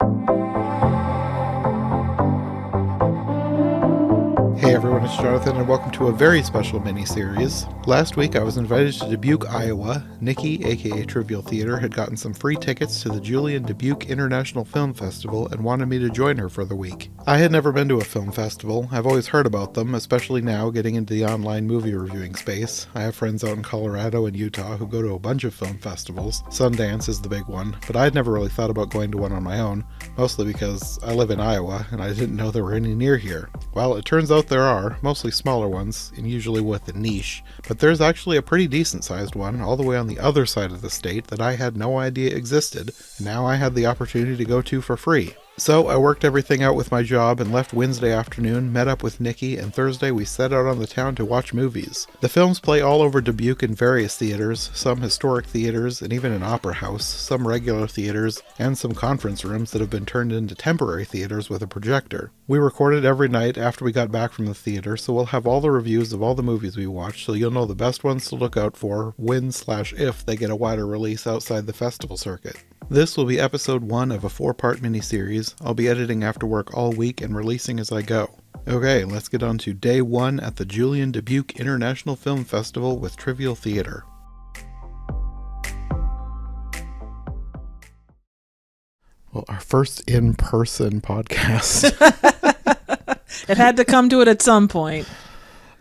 Hey everyone, it's Jonathan and welcome to a very special mini-series. Last week I was invited to Dubuque, Iowa. Nicki, aka Trivial Theater, had gotten some free tickets to the Julien Dubuque International Film Festival and wanted me to join her for the week. I had never been to a film festival. I've always heard about them, especially now getting into the online movie reviewing space. I have friends out in Colorado and Utah who go to a bunch of film festivals. Sundance is the big one, but I had never really thought about going to one on my own, mostly because I live in Iowa and I didn't know there were any near here. Well, it turns out there are, mostly smaller ones, and usually with a niche, but there's actually a pretty decent sized one all the way on the other side of the state that I had no idea existed, and now I had the opportunity to go to for free. So I worked everything out with my job and left Wednesday afternoon, met up with Nicki, and Thursday we set out on the town to watch movies. The films play all over Dubuque in various theaters, some historic theaters and even an opera house, some regular theaters, and some conference rooms that have been turned into temporary theaters with a projector. We recorded every night after we got back from the theater, so we'll have all the reviews of all the movies we watched, so you'll know the best ones to look out for when/if they get a wider release outside the festival circuit. This will be episode 1 of a 4-part miniseries. I'll be editing after work all week and releasing as I go. Okay, let's get on to day 1 at the Julien Dubuque International Film Festival with Trivial Theater. Well, our first in-person podcast. It had to come to it at some point.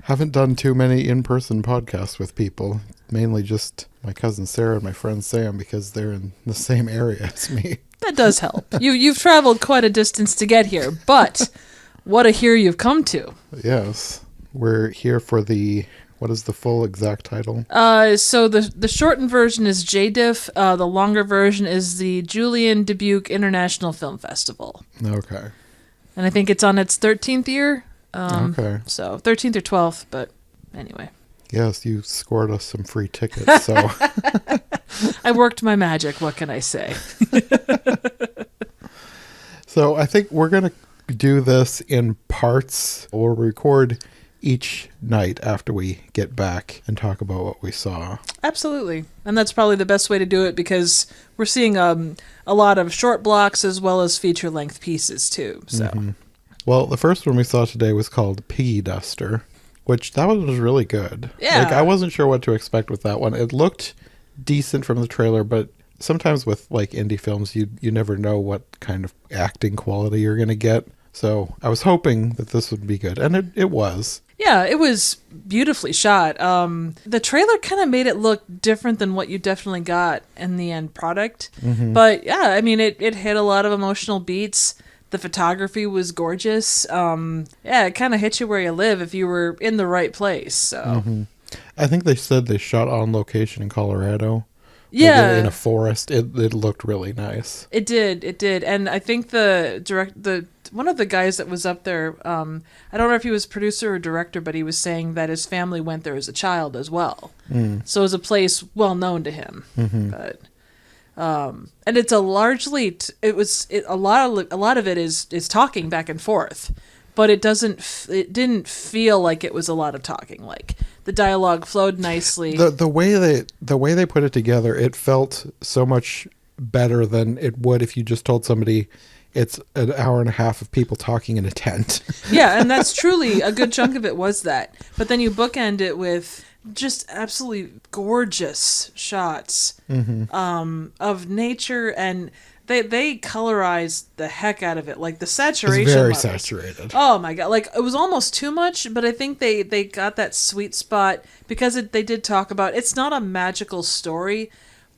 Haven't done too many in-person podcasts with people. Mainly just my cousin Sarah and my friend Sam because they're in the same area as me. That does help. You've traveled quite a distance to get here, but what a here you've come to. Yes. We're here for what is the full exact title? So the shortened version is JDIFF. The longer version is the Julien Dubuque International Film Festival. Okay. And I think it's on its 13th year. Okay. So 13th or 12th, but anyway. Yes, you scored us some free tickets, so. I worked my magic, what can I say? So I think we're going to do this in parts. We'll record each night after we get back and talk about what we saw. Absolutely. And that's probably the best way to do it because we're seeing a lot of short blocks as well as feature-length pieces too. So. Mm-hmm. Well, the first one we saw today was called Piggy Duster, which that one was really good. Yeah. Like, I wasn't sure what to expect with that one. It looked decent from the trailer, but sometimes with like indie films, you never know what kind of acting quality you're going to get. So I was hoping that this would be good, and it was. Yeah, it was beautifully shot. The trailer kind of made it look different than what you definitely got in the end product. Mm-hmm. But yeah, I mean, it hit a lot of emotional beats. The photography was gorgeous. Yeah, it kind of hit you where you live if you were in the right place. So, mm-hmm. I think they said they shot on location in Colorado. Yeah, like in a forest. It looked really nice. It did, and I think one of the guys that was up there, I don't know if he was producer or director, but he was saying that his family went there as a child as well. So it was a place well known to him. Mm-hmm. But. And it's a largely a lot of it is talking back and forth, but it didn't feel like it was a lot of talking. Like the dialogue flowed nicely. The way they put it together, it felt so much better than it would if you just told somebody it's an hour and a half of people talking in a tent. Yeah, and that's truly a good chunk of it was that. But then you bookend it with just absolutely gorgeous shots of nature, and they colorized the heck out of it. Like the saturation, it's very saturated. Oh my god! Like it was almost too much, but I think they got that sweet spot because they did talk about it's not a magical story,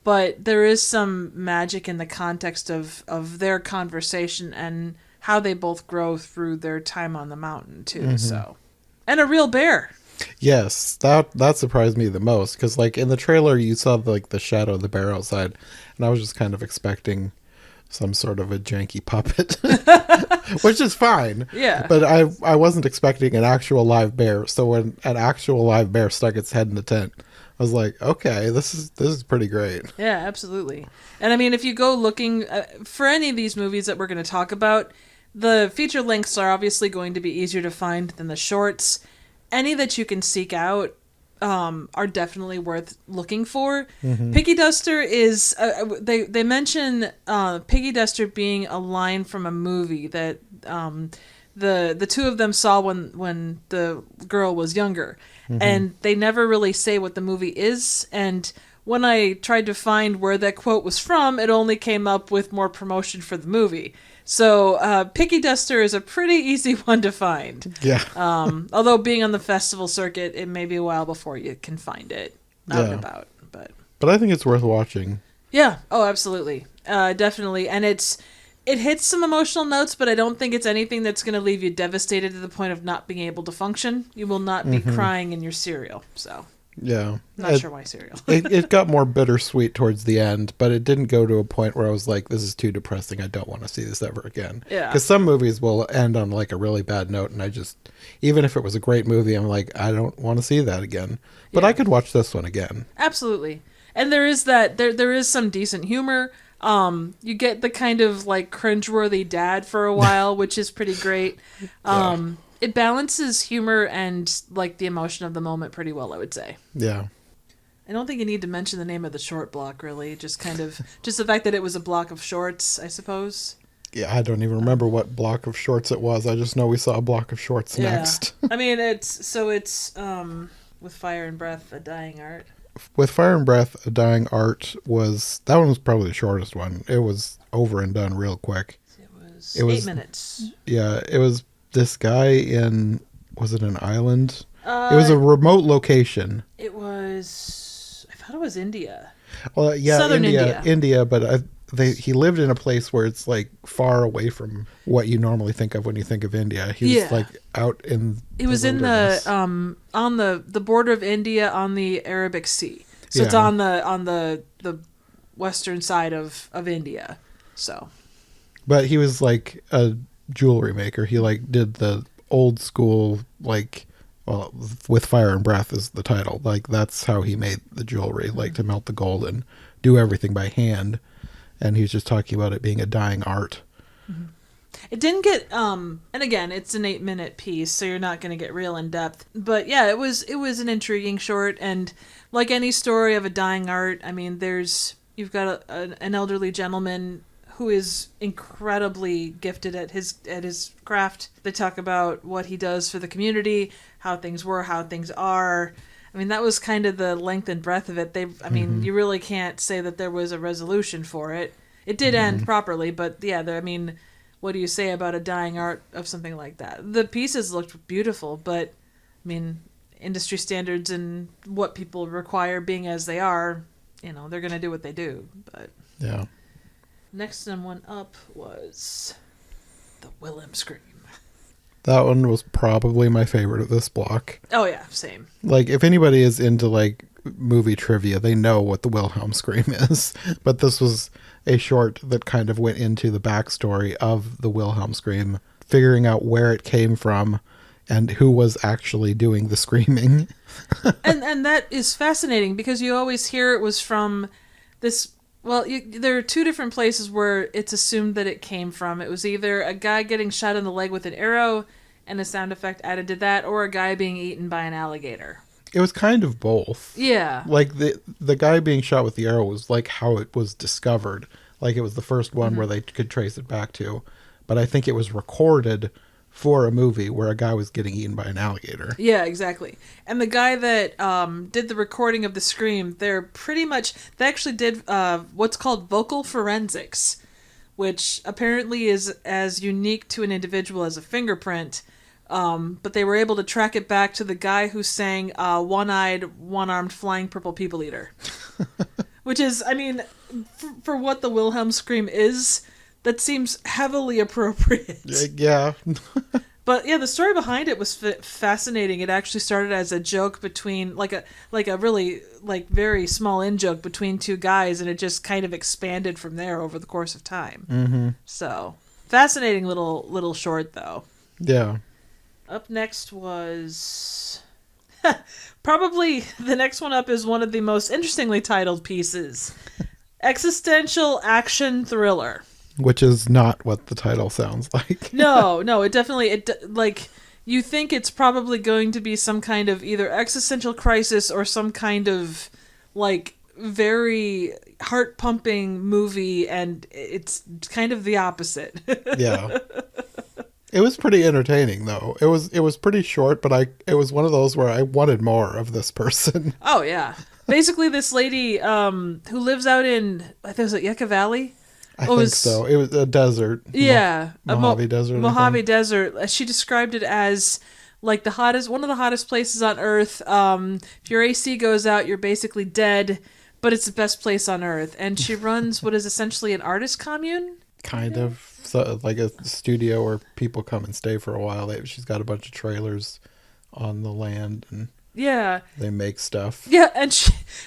but there is some magic in the context of their conversation and how they both grow through their time on the mountain too. Mm-hmm. So, and a real bear. Yes, that surprised me the most because, like, in the trailer you saw the shadow of the bear outside, and I was just kind of expecting some sort of a janky puppet, which is fine. Yeah, but I wasn't expecting an actual live bear. So when an actual live bear stuck its head in the tent, I was like, okay, this is pretty great. Yeah, absolutely. And I mean, if you go looking for any of these movies that we're going to talk about, the feature lengths are obviously going to be easier to find than the shorts. Any that you can seek out, are definitely worth looking for. Piggy Duster is they mention Piggy Duster being a line from a movie that the two of them saw when the girl was younger, and they never really say what the movie is. And when I tried to find where that quote was from, it only came up with more promotion for the movie. So Piggy Duster is a pretty easy one to find. Yeah. Although being on the festival circuit, it may be a while before you can find it out and about. But I think it's worth watching. Yeah. Oh, absolutely. Definitely. And it hits some emotional notes, but I don't think it's anything that's going to leave you devastated to the point of not being able to function. You will not be crying in your cereal. So. Yeah. Not sure why cereal. it got more bittersweet towards the end, but it didn't go to a point where I was like, this is too depressing. I don't want to see this ever again. Yeah. Because some movies will end on like a really bad note, and I just, even if it was a great movie, I'm like, I don't want to see that again. But I could watch this one again. Absolutely. And there is that, there is some decent humor. You get the kind of like cringeworthy dad for a while, which is pretty great. It balances humor and like the emotion of the moment pretty well, I would say. Yeah. I don't think you need to mention the name of the short block, really. Just the fact that it was a block of shorts, I suppose. Yeah, I don't even remember what block of shorts it was. I just know we saw a block of shorts next. I mean, it's With Fire and Breath, A Dying Art. With Fire and Breath, A Dying Art that one was probably the shortest one. It was over and done real quick. It was 8 minutes. Yeah, it was this guy was it an island? It was a remote location. I thought it was India. Well, yeah, Southern India, but he lived in a place where it's like far away from what you normally think of when you think of India. He was like out in. It was in the on the border of India on the Arabic Sea. So it's on the western side of India. So. But he was like a jewelry maker. He like did the old school With Fire and Breath is the title. Like that's how he made the jewelry, like to melt the gold and do everything by hand. And he was just talking about it being a dying art. It didn't get and again, it's an 8-minute piece, so you're not going to get real in depth. But yeah, it was an intriguing short, and like any story of a dying art, I mean, you've got an elderly gentleman who is incredibly gifted at his craft. They talk about what he does for the community, how things were, how things are. I mean, that was kind of the length and breadth of it. You really can't say that there was a resolution for it. It did end properly, but yeah, what do you say about a dying art of something like that? The pieces looked beautiful, but I mean, industry standards and what people require being as they are, they're going to do what they do. But yeah. Next one up was the Wilhelm Scream. That one was probably my favorite of this block. Oh yeah, same. Like if anybody is into like movie trivia, they know what the Wilhelm Scream is. But this was a short that kind of went into the backstory of the Wilhelm Scream, figuring out where it came from and who was actually doing the screaming. and that is fascinating because you always hear it was from this. Well, there are two different places where it's assumed that it came from. It was either a guy getting shot in the leg with an arrow and a sound effect added to that, or a guy being eaten by an alligator. It was kind of both. Yeah. Like the guy being shot with the arrow was like how it was discovered. Like it was the first one where they could trace it back to. But I think it was recorded for a movie where a guy was getting eaten by an alligator. Yeah, exactly. And the guy that did the recording of the scream, they actually did what's called vocal forensics, which apparently is as unique to an individual as a fingerprint. But they were able to track it back to the guy who sang One-Eyed, One-Armed Flying Purple People Eater. Which is, I mean, for what the Wilhelm Scream is, that seems heavily appropriate. Yeah. But yeah, the story behind it was fascinating. It actually started as a joke between like a really like very small in-joke between two guys, and it just kind of expanded from there over the course of time. Mm-hmm. So fascinating little short though. Yeah. Up next was probably the next one up is one of the most interestingly titled pieces, existential action thriller. Which is not what the title sounds like. No, it definitely like you think it's probably going to be some kind of either existential crisis or some kind of like very heart pumping movie, and it's kind of the opposite. Yeah. It was pretty entertaining though. It was pretty short, but it was one of those where I wanted more of this person. Oh yeah. Basically this lady who lives out in, I think it was Yucca Valley. I think so. It was a desert. Yeah, Mojave Desert. Mojave Desert. She described it as like one of the hottest places on Earth. If your AC goes out, you're basically dead, but it's the best place on Earth. And she runs what is essentially an artist commune. Kind of, so, like a studio where people come and stay for a while. She's got a bunch of trailers on the land, and yeah, they make stuff. Yeah, and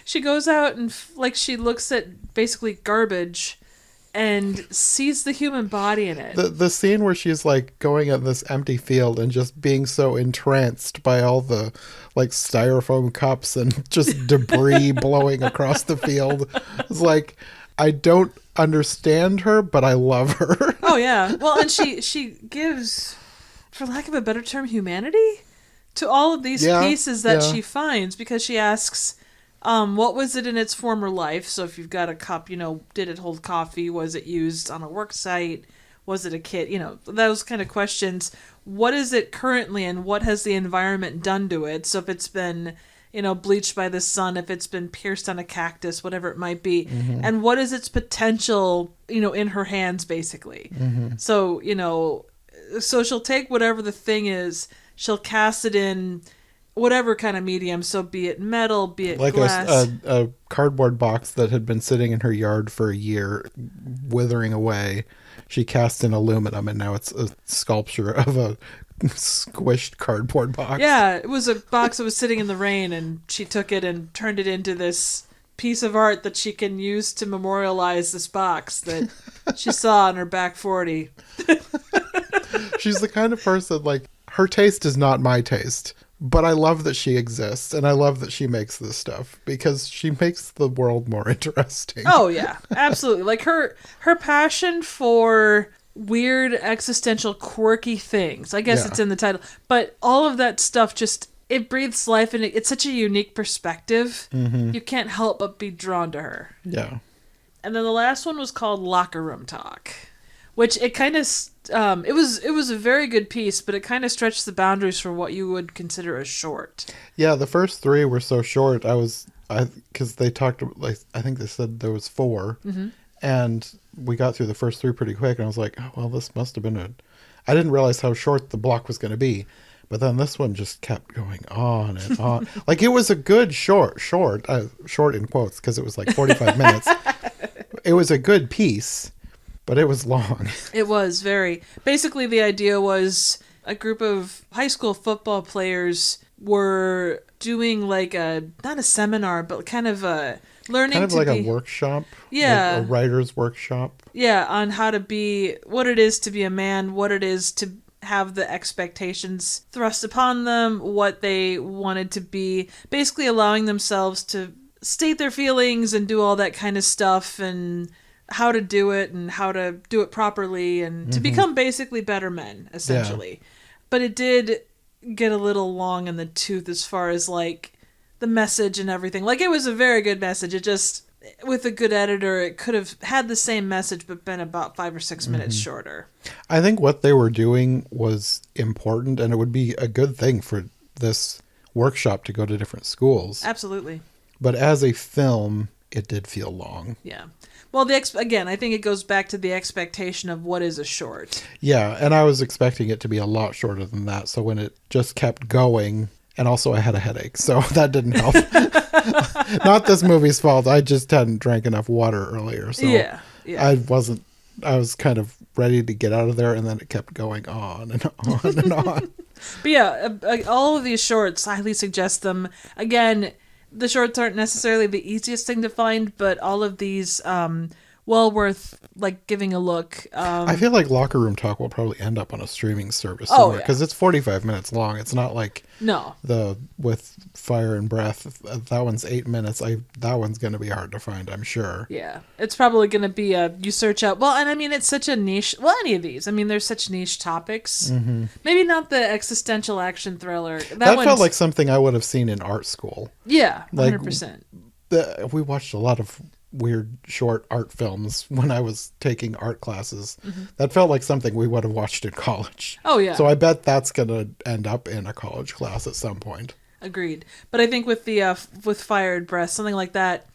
she goes out and like she looks at basically garbage and sees the human body in it. The scene where she's like going at this empty field and just being so entranced by all the like styrofoam cups and just debris blowing across the field. It's like, I don't understand her, but I love her. Oh yeah. Well, and she gives, for lack of a better term, humanity to all of these pieces that she finds, because she asks, what was it in its former life? So if you've got a cup, did it hold coffee? Was it used on a work site? Was it a kit? Those kind of questions. What is it currently, and what has the environment done to it? So if it's been, bleached by the sun, if it's been pierced on a cactus, whatever it might be, and what is its potential, in her hands, basically. So, so she'll take whatever the thing is, she'll cast it in whatever kind of medium, so be it metal, be it like glass. a cardboard box that had been sitting in her yard for a year, withering away. She cast in aluminum, and now it's a sculpture of a squished cardboard box. Yeah, it was a box that was sitting in the rain, and she took it and turned it into this piece of art that she can use to memorialize this box that she saw on her back 40. She's the kind of person, like, her taste is not my taste. But I love that she exists, and I love that she makes this stuff, because she makes the world more interesting. Oh, yeah, absolutely. Like, her passion for weird, existential, quirky things. I guess it's in the title. But all of that stuff just, it breathes life, and it's such a unique perspective. You can't help but be drawn to her. Yeah. And then the last one was called Locker Room Talk, which it kind of, it was a very good piece, but it kind of stretched the boundaries for what you would consider a short. Yeah, the first three were so short. Because they talked, like, I think they said there was 4, and we got through the first 3 pretty quick, and I was like, oh, well, this must have been I didn't realize how short the block was going to be, but then this one just kept going on and on. Like, it was a good short in quotes, because it was like 45 minutes. It was a good piece. But it was long. It was very. Basically, the idea was a group of high school football players were doing like not a seminar, but kind of a learning. Kind of like a workshop. Yeah. Like a writer's workshop. Yeah, on how to be, what it is to be a man, what it is to have the expectations thrust upon them, what they wanted to be. Basically allowing themselves to state their feelings and do all that kind of stuff, and how to do it and how to do it properly, and to become basically better men, essentially. Yeah. But it did get a little long in the tooth as far as like the message and everything. Like, it was a very good message. It just, with a good editor, it could have had the same message but been about 5 or 6 minutes shorter. I think what they were doing was important, and it would be a good thing for this workshop to go to different schools. Absolutely. But as a film, it did feel long. Yeah. Well, again, I think it goes back to the expectation of what is a short. Yeah, and I was expecting it to be a lot shorter than that. So when it just kept going, and also I had a headache, so that didn't help. Not this movie's fault. I just hadn't drank enough water earlier. So yeah. I was kind of ready to get out of there, and then it kept going on and on and on. But yeah, all of these shorts, I highly suggest them. Again, the shorts aren't necessarily the easiest thing to find, but all of these well worth like giving a look. I feel like Locker Room Talk will probably end up on a streaming service Oh, somewhere yeah. because it's 45 minutes long. It's not like No. the with Fire and Breath. That one's 8 minutes. That one's going to be hard to find, I'm sure. Yeah, it's probably going to be you search out. Well, and I mean, it's such a niche. Well, any of these. I mean, there's such niche topics. Mm-hmm. Maybe not the existential action thriller. That one's- felt like something I would have seen in art school. Yeah, like, 100%. We watched a lot of weird short art films when I was taking art classes. Mm-hmm. That felt like something we would have watched in college. Oh yeah. So I bet that's going to end up in a college class at some point. Agreed. But I think with the with Fire and Breath, something like that,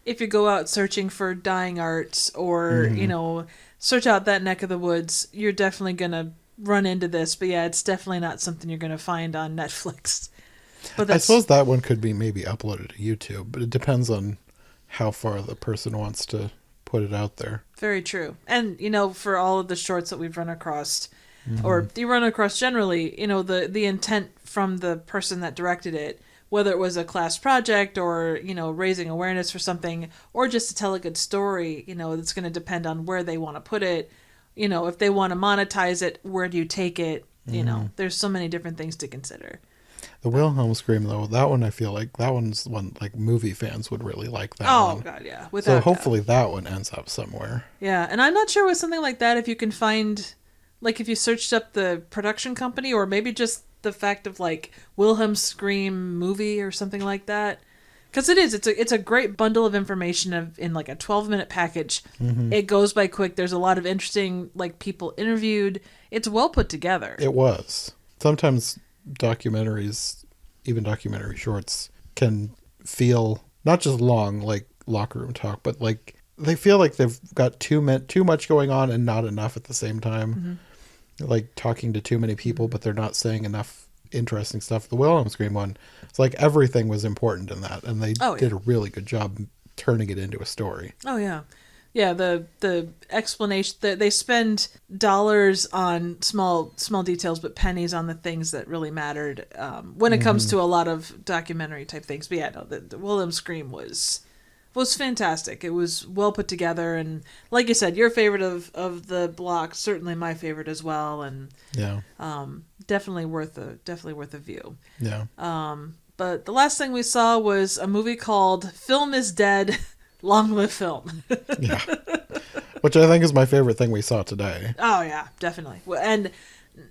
if you go out searching for dying arts or search out that neck of the woods, you're definitely gonna run into this. But yeah, it's definitely not something you're gonna find on Netflix. But I suppose that one could be maybe uploaded to YouTube, but it depends on how far the person wants to put it out there. very true. And for all of the shorts that we've run across, or you run across generally, the intent from the person that directed it, whether it was a class project or raising awareness for something, or just to tell a good story, it's going to depend on where they want to put it. If they want to monetize it, where do you take it? There's so many different things to consider. The Wilhelm scream, though, that one I feel like that one's one like movie fans would really like that one. Oh God, yeah. So Without hopefully that one ends up somewhere. Yeah, and I'm not sure with something like that if you can find, like if you searched up the production company or maybe just the fact of like Wilhelm Scream movie or something like that. Because it's a great bundle of information in like a 12-minute package. Mm-hmm. It goes by quick. There's a lot of interesting like people interviewed. It's well put together. It was. Sometimes documentaries, even documentary shorts, can feel not just long like Locker Room Talk, but like they feel like they've got too much going on and not enough at the same time. Like talking to too many people, but they're not saying enough interesting stuff. The Wilhelm Scream one, it's like everything was important in that, and they did a really good job turning it into a story. Oh yeah. Yeah, the explanation that they spend dollars on small details, but pennies on the things that really mattered when it comes to a lot of documentary type things. But yeah, no, the Wilhelm Scream was fantastic. It was well put together, and like you said, your favorite of the block, certainly my favorite as well, and Yeah. definitely worth a view. Yeah. But the last thing we saw was a movie called Film is Dead. Long live film. Yeah. Which I think is my favorite thing we saw today. Oh yeah, definitely. And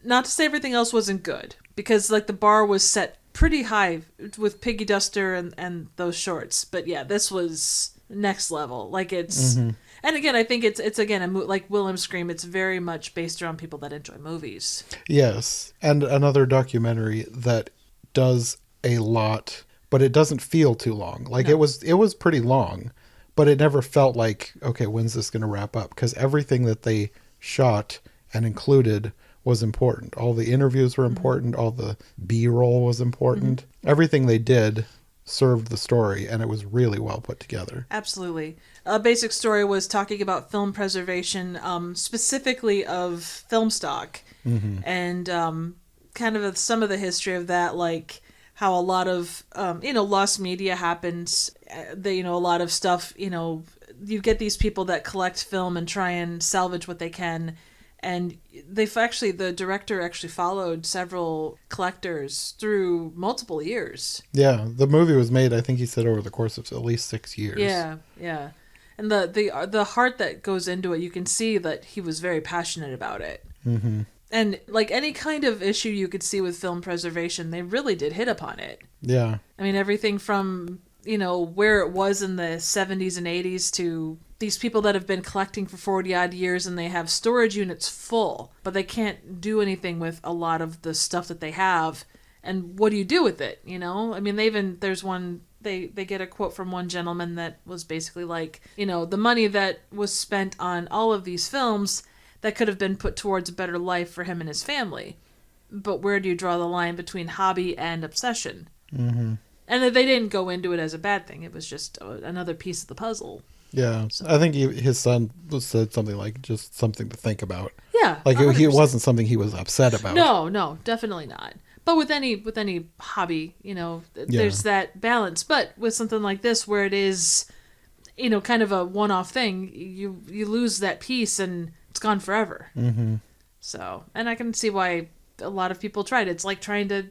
not to say everything else wasn't good, because like the bar was set pretty high with Piggy Duster and those shorts. But yeah, this was next level. Like it's, and again, I think it's again like Wilhelm Scream. It's very much based around people that enjoy movies. Yes. And another documentary that does a lot, but it doesn't feel too long. Like it was pretty long. But it never felt like, okay, when's this going to wrap up? Because everything that they shot and included was important. All the interviews were important. All the B-roll was important. Everything they did served the story, and it was really well put together. Absolutely. A basic story was talking about film preservation, specifically of film stock, and kind of some of the history of that, like how a lot of lost media happens. A lot of stuff, you get these people that collect film and try and salvage what they can, and the director actually followed several collectors through multiple years. Yeah, the movie was made, I think he said, over the course of at least 6 years. Yeah. And the heart that goes into it, you can see that he was very passionate about it. And like any kind of issue you could see with film preservation, they really did hit upon it. Yeah. I mean, everything from, where it was in the 70s and 80s to these people that have been collecting for 40 odd years and they have storage units full, but they can't do anything with a lot of the stuff that they have. And what do you do with it? I mean, there's one, they get a quote from one gentleman that was basically like, the money that was spent on all of these films that could have been put towards a better life for him and his family. But where do you draw the line between hobby and obsession? And they didn't go into it as a bad thing. It was just another piece of the puzzle. Yeah. So. I think his son said something like just something to think about. Yeah. Like it wasn't something he was upset about. No, definitely not. But with any hobby, there's that balance. But with something like this where it is kind of a one-off thing, you lose that piece and it's gone forever. Mm-hmm. So, and I can see why a lot of people tried. It's like trying to,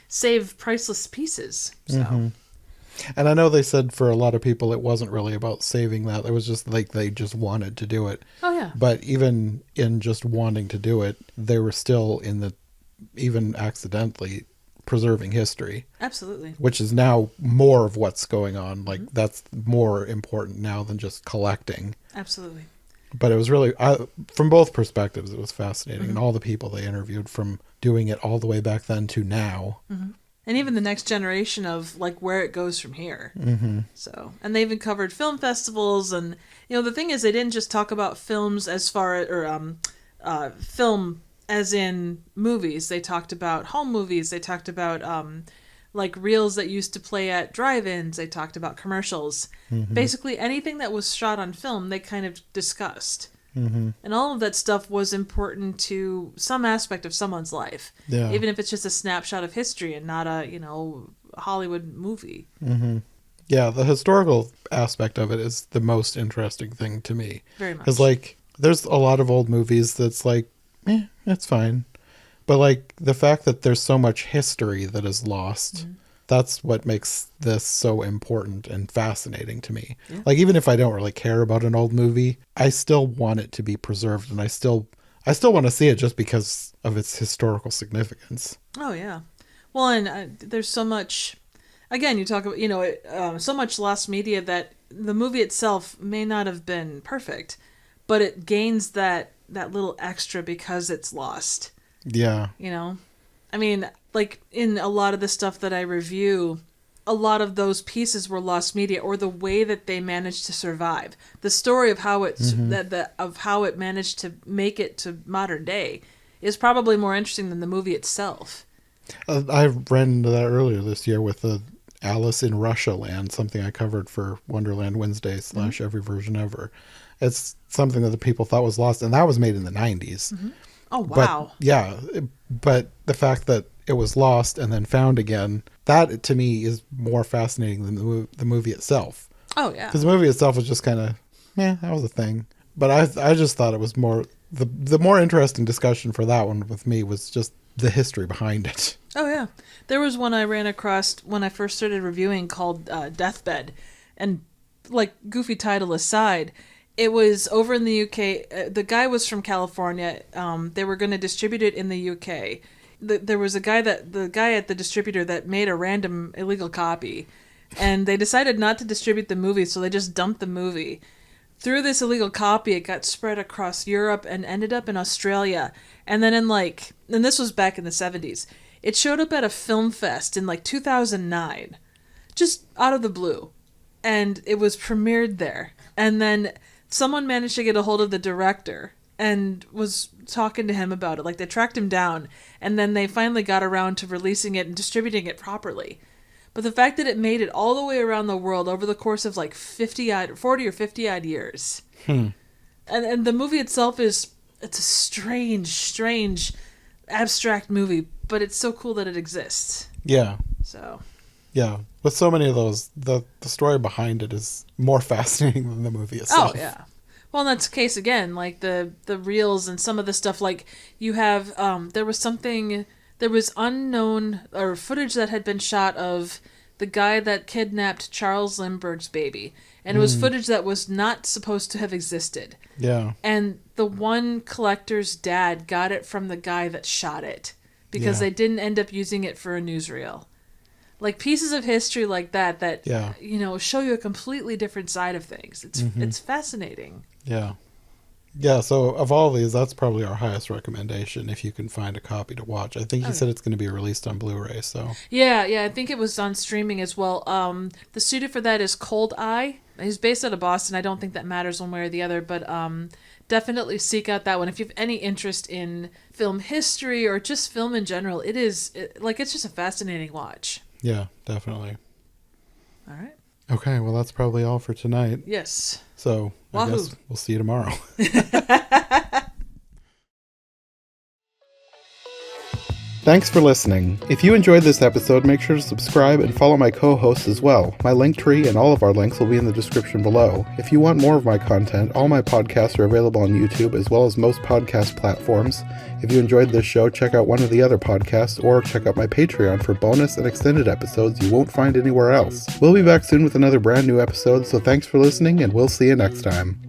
save priceless pieces. So. Mm-hmm. And I know they said for a lot of people it wasn't really about saving that. It was just like they just wanted to do it. Oh, yeah. But even in just wanting to do it, they were still even accidentally preserving history. Absolutely. Which is now more of what's going on. Like, that's more important now than just collecting. Absolutely. But it was really, from both perspectives, it was fascinating. And all the people they interviewed, from doing it all the way back then to now. Mm-hmm. And even the next generation of, like, where it goes from here. Mm-hmm. So, and they even covered film festivals. And, the thing is, they didn't just talk about films film as in movies. They talked about home movies. They talked about, like, reels that used to play at drive-ins. They talked about commercials. Mm-hmm. Basically, anything that was shot on film, they kind of discussed. Mm-hmm. And all of that stuff was important to some aspect of someone's life. Yeah. Even if it's just a snapshot of history and not a, Hollywood movie. Mm-hmm. Yeah, the historical aspect of it is the most interesting thing to me. Very much. Because, like, there's a lot of old movies that's like, it's fine. But, like, the fact that there's so much history that is lost, that's what makes this so important and fascinating to me. Yeah. Like, even if I don't really care about an old movie, I still want it to be preserved, and I still want to see it just because of its historical significance. Oh, yeah. Well, and there's so much, again, you talk about, so much lost media that the movie itself may not have been perfect, but it gains that little extra because it's lost. Yeah. I mean, like, in a lot of the stuff that I review, a lot of those pieces were lost media, or the way that they managed to survive. The story of how how it managed to make it to modern day is probably more interesting than the movie itself. I ran into that earlier this year with the Alice in Russia Land, something I covered for Wonderland Wednesday / Every Version Ever. It's something that the people thought was lost, and that was made in the 90s. Mm-hmm. Oh, wow. But the fact that it was lost and then found again, that to me is more fascinating than the movie itself. Oh, yeah. Because the movie itself was just kind of, that was a thing. But I just thought it was more, the more interesting discussion for that one with me was just the history behind it. Oh, yeah. There was one I ran across when I first started reviewing called Deathbed. And, like, goofy title aside, it was over in the UK. The guy was from California. They were going to distribute it in the UK. There was the guy at the distributor that made a random illegal copy. And they decided not to distribute the movie, so they just dumped the movie. Through this illegal copy, it got spread across Europe and ended up in Australia. And then and this was back in the 70s, it showed up at a film fest in 2009, just out of the blue. And it was premiered there. And then someone managed to get a hold of the director and was talking to him about it. Like, they tracked him down, and then they finally got around to releasing it and distributing it properly. But the fact that it made it all the way around the world over the course of 40 or 50 odd years. And the movie itself it's a strange, abstract movie, but it's so cool that it exists. Yeah. So. Yeah. With so many of those, the story behind it is more fascinating than the movie itself. Oh, yeah. Well, and that's the case again, like the reels and some of the stuff, like you have, there was unknown or footage that had been shot of the guy that kidnapped Charles Lindbergh's baby. And it was footage that was not supposed to have existed. Yeah. And the one collector's dad got it from the guy that shot it because they didn't end up using it for a newsreel. Like, pieces of history like that show you a completely different side of things. It's fascinating. Yeah. Yeah, so of all these, that's probably our highest recommendation if you can find a copy to watch. I think you said it's going to be released on Blu-ray, so. Yeah, I think it was on streaming as well. The studio for that is Cold Eye. He's based out of Boston. I don't think that matters one way or the other, but definitely seek out that one. If you have any interest in film history or just film in general, it's just a fascinating watch. Yeah, definitely. All right. Okay, well, that's probably all for tonight. Yes. So, I guess we'll see you tomorrow. Thanks for listening. If you enjoyed this episode, make sure to subscribe and follow my co-hosts as well. My link tree and all of our links will be in the description below. If you want more of my content, all my podcasts are available on YouTube as well as most podcast platforms. If you enjoyed this show, check out one of the other podcasts or check out my Patreon for bonus and extended episodes you won't find anywhere else. We'll be back soon with another brand new episode, so thanks for listening and we'll see you next time.